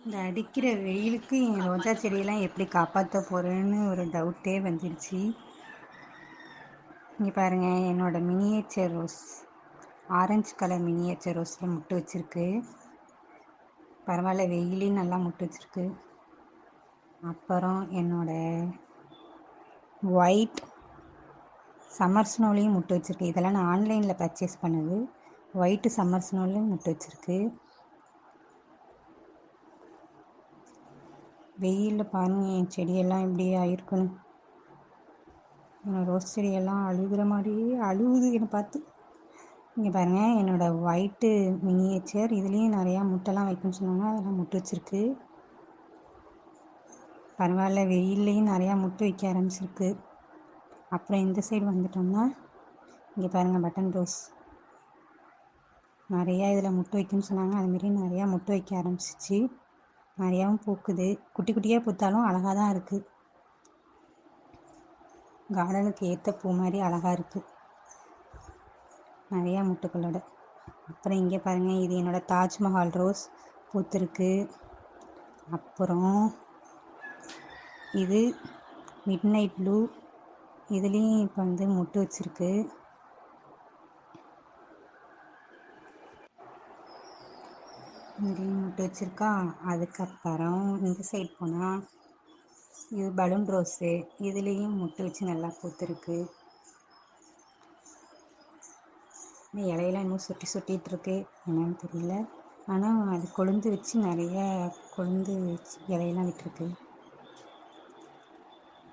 இந்த அடிக்கிற வெயிலுக்கு என் ரோஜா செடியெல்லாம் எப்படி காப்பாற்ற போகிறேன்னு ஒரு டவுட்டே வந்துடுச்சு. இங்கே பாருங்கள், என்னோடய miniature rose, orange colour miniature ரோஸில் முட்டை வச்சுருக்கு. பரவாயில்ல, வெயிலையும் நல்லா முட்டை வச்சுருக்கு. அப்புறம் என்னோடய ஒயிட் சம்மர் ஸ்னோலையும் முட்டை வச்சுருக்கு. இதெல்லாம் நான் ஆன்லைனில் பர்ச்சேஸ் பண்ணது. ஒயிட்டு சம்மர் ஸ்னோலையும் முட்டை வச்சுருக்கு. வெயிலில் பாருங்கள் என் செடியெல்லாம் எப்படி ஆயிருக்குன்னு. ரோஸ் செடியெல்லாம் அழுகிற மாதிரியே அழுகுது என்னை பார்த்து. இங்கே பாருங்கள், என்னோடய ஒயிட்டு மினியேச்சர், இதுலேயும் நிறையா முட்டைலாம் வைக்கும்னு சொன்னாங்க. அதெல்லாம் முட்டை வச்சுருக்கு. பரவாயில்ல, வெயில்லையும் நிறையா முட்டை வைக்க ஆரம்பிச்சிருக்கு. அப்புறம் இந்த சைடு வந்துட்டோம்னா இங்கே பாருங்கள், பட்டன் ரோஸ் நிறையா இதில் முட்டை வைக்கும்னு சொன்னாங்க. அதுமாரி நிறையா முட்டை வைக்க ஆரம்பிச்சிச்சு. நிறையாவும் பூக்குது. குட்டி குட்டியாக பூத்தாலும் அழகாக தான் இருக்குது. கார்டனுக்கு ஏற்ற பூ மாதிரி அழகாக இருக்குது, நிறையா முட்டுக்களோட. அப்புறம் இங்கே பாருங்கள், இது என்னோடய தாஜ்மஹால் ரோஸ் பூத்துருக்கு. அப்புறம் இது மிட் நைட் ப்ளூ, இதுலேயும் இப்போ வந்து முட்டு வச்சுருக்கு. இதுலேயும் முட்டு வச்சுருக்கா. அதுக்கப்புறம் இந்த சைடு போனால் இது பலூன் ரோஸு, இதுலேயும் முட்டை வச்சு நல்லா பூத்துருக்கு. இந்த இலையெல்லாம் இன்னும் சுட்டிகிட்ருக்கு, என்னன்னு தெரியல. ஆனால் அது கொழுந்து வச்சு நிறைய கொழுந்து வச்சு இலையெல்லாம் விட்டுருக்கு.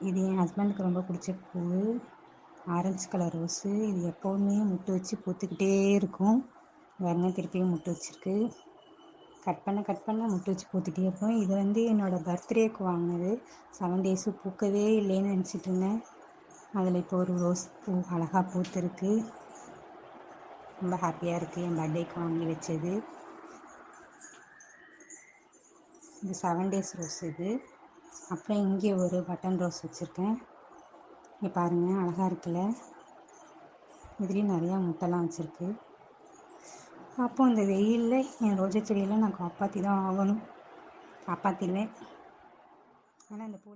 இது என் ஹஸ்பண்டுக்கு ரொம்ப பிடிச்ச பூ, ஆரஞ்சு கலர் ரோஸு. இது எப்போவுமே முட்டை வச்சு பூத்துக்கிட்டே இருக்கும். பாருங்க, திருப்பியும் முட்டை வச்சுருக்கு. கட் பண்ண முட்டை வச்சு பூத்துட்டே இருக்கும். இது வந்து என்னோடய பர்த்டேக்கு வாங்கினது. 7 days பூக்கவே இல்லைன்னு நினச்சிட்டு இருந்தேன். அதில் இப்போ ஒரு ரோஸ் பூ அழகாக பூத்துருக்கு. ரொம்ப ஹாப்பியாக இருக்குது. என் பர்த்டேக்கு வாங்கி வச்சது இந்த 7 days ரோஸ் இது. அப்புறம் இங்கே ஒரு பட்டன் ரோஸ் வச்சுருக்கேன். இங்கே பாருங்கள், அழகாக இருக்குல்ல. இதுலேயும் நிறையா முட்டைலாம் வச்சுருக்கு. அப்போ இந்த வெயிலில் என் ரோஜா செடியெல்லாம் நான் காப்பாற்றி தான் ஆகணும். காப்பாற்றிடுவேன். ஆனால் இந்த பூ